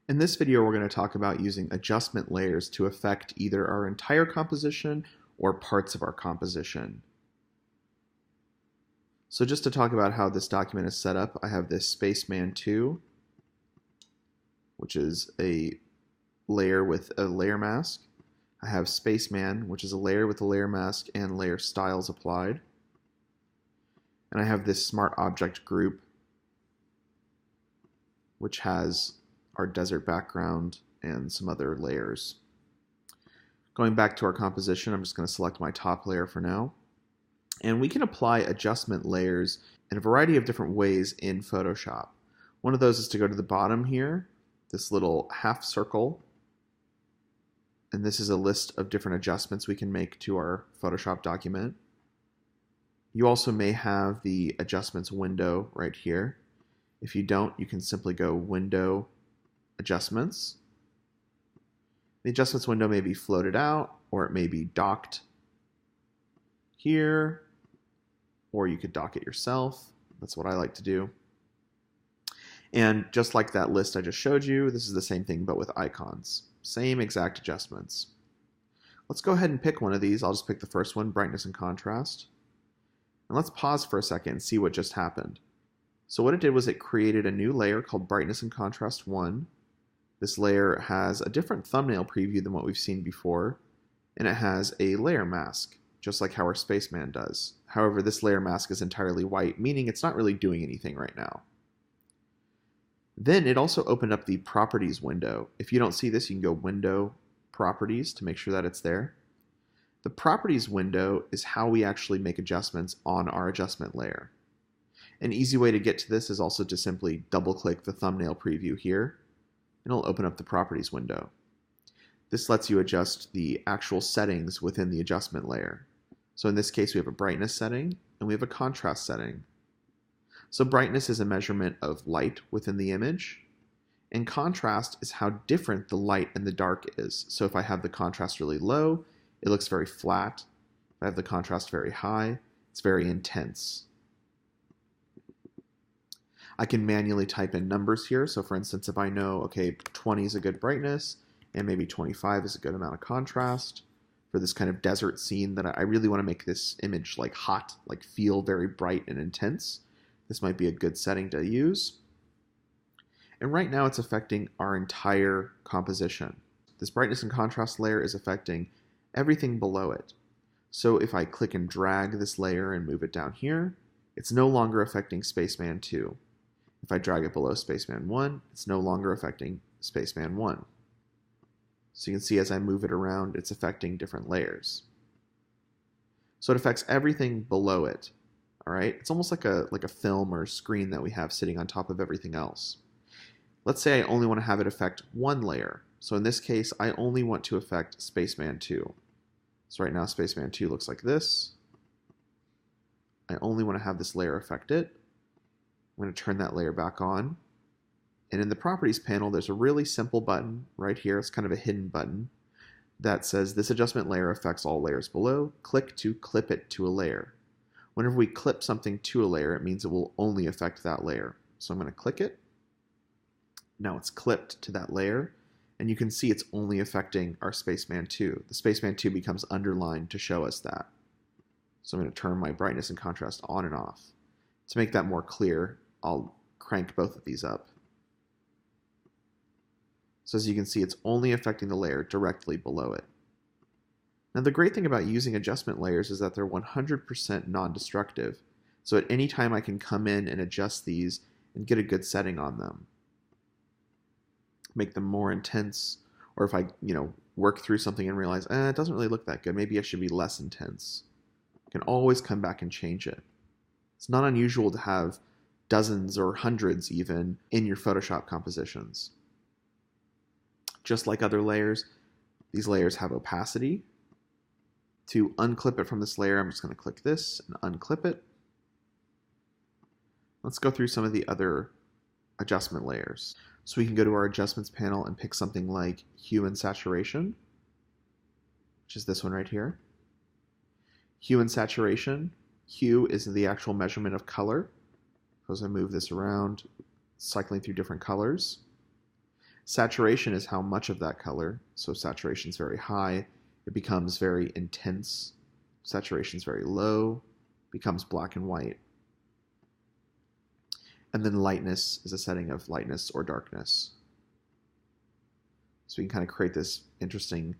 In this video, we're going to talk about using adjustment layers to affect either our entire composition or parts of our composition. So just to talk about how this document is set up, I have this Spaceman 2, which is a layer with a layer mask. I have Spaceman, which is a layer with a layer mask and layer styles applied. And I have this Smart Object group, which has our desert background and some other layers. Going back to our composition, I'm just going to select my top layer for now. And we can apply adjustment layers in a variety of different ways in Photoshop. One of those is to go to the bottom here, this little half circle, and this is a list of different adjustments we can make to our Photoshop document. You also may have the adjustments window right here. If you don't, you can simply go Window, Adjustments. The adjustments window may be floated out, or it may be docked here, or you could dock it yourself. That's what I like to do. And just like that list I just showed you, this is the same thing but with icons. Same exact adjustments. Let's go ahead and pick one of these. I'll just pick the first one, brightness and contrast. And let's pause for a second and see what just happened. So what it did was it created a new layer called brightness and contrast 1. This layer has a different thumbnail preview than what we've seen before, and it has a layer mask, just like how our Spaceman does. However, this layer mask is entirely white, meaning it's not really doing anything right now. Then it also opened up the Properties window. If you don't see this, you can go Window, Properties to make sure that it's there. The Properties window is how we actually make adjustments on our adjustment layer. An easy way to get to this is also to simply double-click the thumbnail preview here, and it'll open up the Properties window. This lets you adjust the actual settings within the adjustment layer. So in this case, we have a brightness setting, and we have a contrast setting. So brightness is a measurement of light within the image, and contrast is how different the light and the dark is. So if I have the contrast really low, it looks very flat. If I have the contrast very high, it's very intense. I can manually type in numbers here. So for instance, if I know, okay, 20 is a good brightness and maybe 25 is a good amount of contrast for this kind of desert scene that I really want to make this image like hot, like feel very bright and intense, this might be a good setting to use. And right now it's affecting our entire composition. This brightness and contrast layer is affecting everything below it. So if I click and drag this layer and move it down here, it's no longer affecting Spaceman 2. If I drag it below Spaceman 1, it's no longer affecting Spaceman 1. So you can see as I move it around, it's affecting different layers. So it affects everything below it. All right? It's almost like a film or a screen that we have sitting on top of everything else. Let's say I only want to have it affect one layer. So in this case, I only want to affect Spaceman 2. So right now, Spaceman 2 looks like this. I only want to have this layer affect it. I'm going to turn that layer back on. And in the Properties panel, there's a really simple button right here. It's kind of a hidden button that says this adjustment layer affects all layers below. Click to clip it to a layer. Whenever we clip something to a layer, it means it will only affect that layer. So I'm going to click it. Now it's clipped to that layer. And you can see it's only affecting our Spaceman 2. The Spaceman 2 becomes underlined to show us that. So I'm going to turn my brightness and contrast on and off. To make that more clear, I'll crank both of these up. So as you can see, it's only affecting the layer directly below it. Now the great thing about using adjustment layers is that they're 100% non-destructive. So at any time I can come in and adjust these and get a good setting on them. Make them more intense, or if I, work through something and realize, it doesn't really look that good, maybe I should be less intense. I can always come back and change it. It's not unusual to have dozens or hundreds even in your Photoshop compositions. Just like other layers, these layers have opacity. To unclip it from this layer, I'm just going to click this and unclip it. Let's go through some of the other adjustment layers. So we can go to our adjustments panel and pick something like hue and saturation, which is this one right here. Hue and saturation. Hue is the actual measurement of color. So as I move this around, cycling through different colors. Saturation is how much of that color. So saturation is very high. It becomes very intense. Saturation is very low. Becomes black and white. And then lightness is a setting of lightness or darkness. So we can kind of create this interesting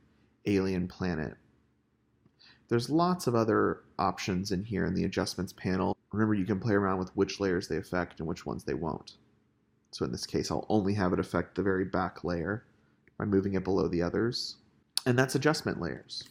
alien planet. There's lots of other options in here in the adjustments panel. Remember, you can play around with which layers they affect and which ones they won't. So in this case, I'll only have it affect the very back layer by moving it below the others. And that's adjustment layers.